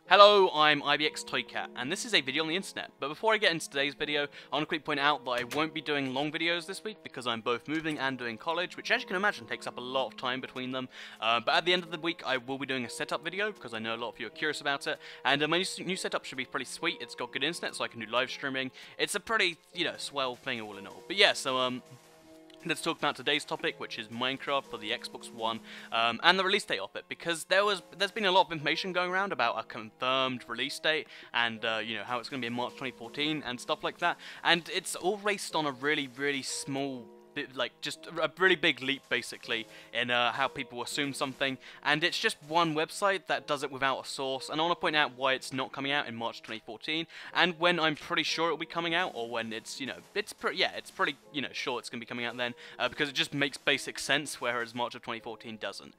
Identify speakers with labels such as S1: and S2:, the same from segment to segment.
S1: Hello, I'm IBX Toycat, and this is a video on the internet. But before I get into today's video, I want to quickly point out that I won't be doing long videos this week because I'm both moving and doing college, which as you can imagine takes up a lot of time between them. But at the end of the week, I will be doing a setup video because I know a lot of you are curious about it. And my new setup should be pretty sweet. It's got good internet, so I can do live streaming. It's a pretty, swell thing all in all. But yeah, so let's talk about today's topic, which is Minecraft for the Xbox One, and the release date of it, because there's been a lot of information going around about a confirmed release date, and how it's going to be in March 2014 and stuff like that, and it's all based on a really, really small, just a really big leap, basically, in how people assume something, and it's just one website that does it without a source, and I want to point out why it's not coming out in March 2014, and when I'm pretty sure it'll be coming out, or when it's, it's pretty sure it's going to be coming out then, because it just makes basic sense, whereas March of 2014 doesn't.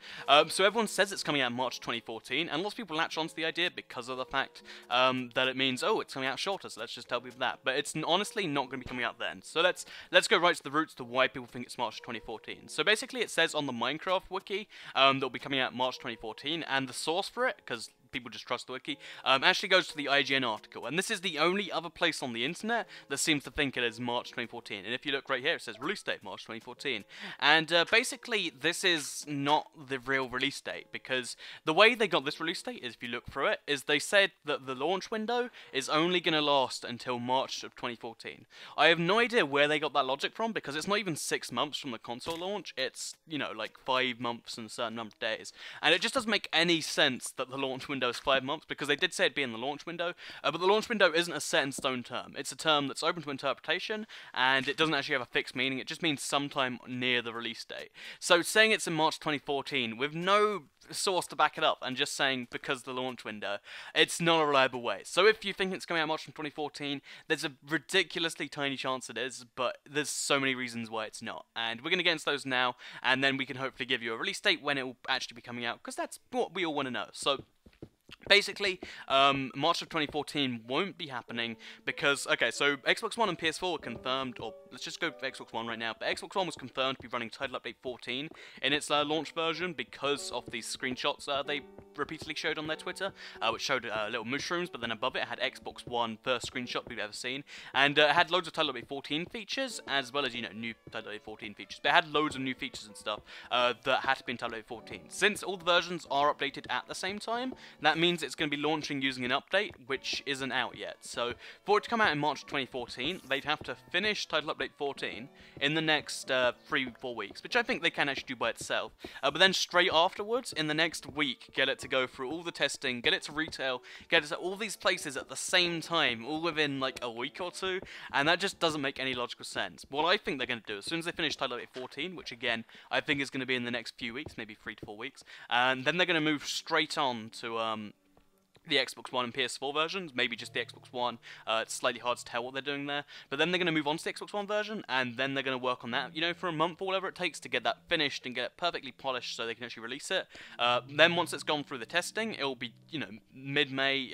S1: So everyone says it's coming out in March 2014, and lots of people latch onto the idea because of the fact that it means, oh, it's coming out shorter, so let's just tell people that, but it's honestly not going to be coming out then. So let's go right to the roots to why people think it's March 2014. So basically it says on the Minecraft wiki that will be coming out March 2014, and the source for it, because people just trust the wiki, actually goes to the IGN article, and this is the only other place on the internet that seems to think it is March 2014, and if you look right here it says release date March 2014, and basically this is not the real release date, because the way they got this release date is, if you look through it, is they said that the launch window is only going to last until March of 2014. I have no idea where they got that logic from, because it's not even 6 months from the console launch, it's, like 5 months and a certain number of days, and it just doesn't make any sense that the launch window is 5 months, because they did say it'd be in the launch window, but the launch window isn't a set in stone term. It's a term that's open to interpretation, and it doesn't actually have a fixed meaning. It just means sometime near the release date. So saying it's in March 2014 with no source to back it up, and just saying because the launch window, it's not a reliable way. So if you think it's coming out March 2014, there's a ridiculously tiny chance it is, but there's so many reasons why it's not, and we're going to get into those now, and then we can hopefully give you a release date when it will actually be coming out, because that's what we all want to know. So basically, March of 2014 won't be happening because, okay, so Xbox One and PS4 were confirmed, or let's just go for Xbox One right now, but Xbox One was confirmed to be running Title Update 14 in its launch version because of these screenshots they repeatedly showed on their Twitter, which showed little mushrooms, but then above it had Xbox One first screenshot we've ever seen, and it had loads of Title Update 14 features, as well as, new Title Update 14 features, but it had loads of new features and stuff that had to be in Title Update 14. Since all the versions are updated at the same time, that means it's going to be launching using an update, which isn't out yet. So, for it to come out in March 2014, they'd have to finish Title Update 14 in the next 3-4 weeks, which I think they can actually do by itself. But then straight afterwards, in the next week, get it to go through all the testing, get it to retail, get it to all these places at the same time, all within like a week or two, and that just doesn't make any logical sense. What I think they're going to do, as soon as they finish Title Update 14, which again, I think is going to be in the next few weeks, maybe 3 to 4 weeks, and then they're going to move straight on to the Xbox One and PS4 versions, maybe just the Xbox One. It's slightly hard to tell what they're doing there, but then they're going to move on to the Xbox One version, and then they're going to work on that, for a month or whatever it takes to get that finished and get it perfectly polished so they can actually release it. Then once it's gone through the testing, it'll be, mid-May,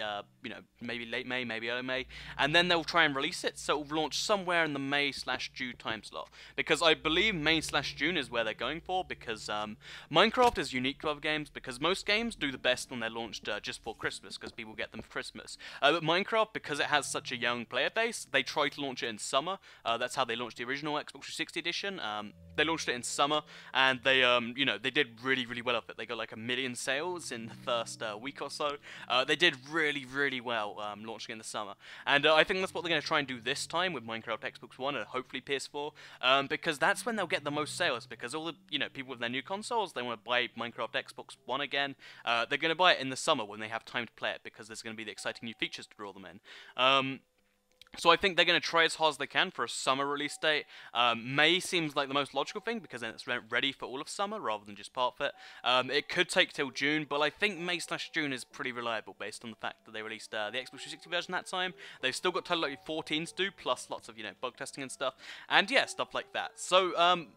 S1: maybe late May, maybe early May, and then they'll try and release it, so it'll launch somewhere in the May/June time slot, because I believe May/June is where they're going for, because Minecraft is unique to other games, because most games do the best when they're launched just for Christmas, because people get them for Christmas. But Minecraft, because it has such a young player base, they try to launch it in summer. That's how they launched the original Xbox 360 edition. They launched it in summer, and they, they did really, really well off it. They got like 1 million sales in the first week or so. They did really, really well launching in the summer. And I think that's what they're going to try and do this time with Minecraft Xbox One and hopefully PS4, because that's when they'll get the most sales, because all the, people with their new consoles, they want to buy Minecraft Xbox One again. They're going to buy it in the summer when they have time to play it, because there's going to be the exciting new features to draw them in. So I think they're going to try as hard as they can for a summer release date. May seems like the most logical thing, because then it's ready for all of summer rather than just part of it. It could take till June, but I think May/June is pretty reliable based on the fact that they released the Xbox 360 version that time. They've still got Title Update 14 to do, plus lots of, bug testing and stuff. And yeah, stuff like that. So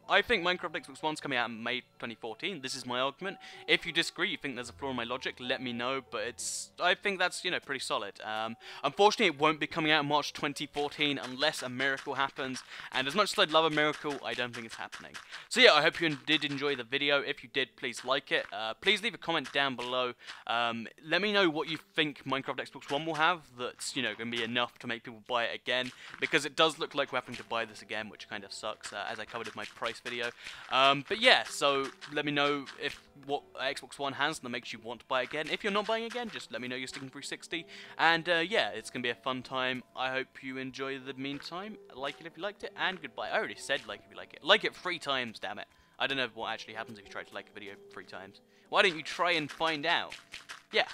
S1: I think Minecraft Xbox One's coming out in May 2014. This is my argument. If you disagree, you think there's a flaw in my logic, let me know, but I think that's, pretty solid. Unfortunately, it won't be coming out in March 2014. 2014 unless a miracle happens, and as much as I'd love a miracle, I don't think it's happening. So yeah, I hope you did enjoy the video. If you did, please like it. Please leave a comment down below. Let me know what you think Minecraft Xbox One will have that's, you know, going to be enough to make people buy it again, because it does look like we're having to buy this again, which kind of sucks, as I covered in my price video. But yeah, so let me know if what Xbox One has that makes you want to buy again. If you're not buying again, just let me know you're sticking 360. And yeah, it's going to be a fun time. I hope you enjoy the meantime. Like it if you liked it, and goodbye. I already said like if you like it. Like it 3 times, damn it. I don't know what actually happens if you try to like a video 3 times. Why don't you try and find out? Yeah.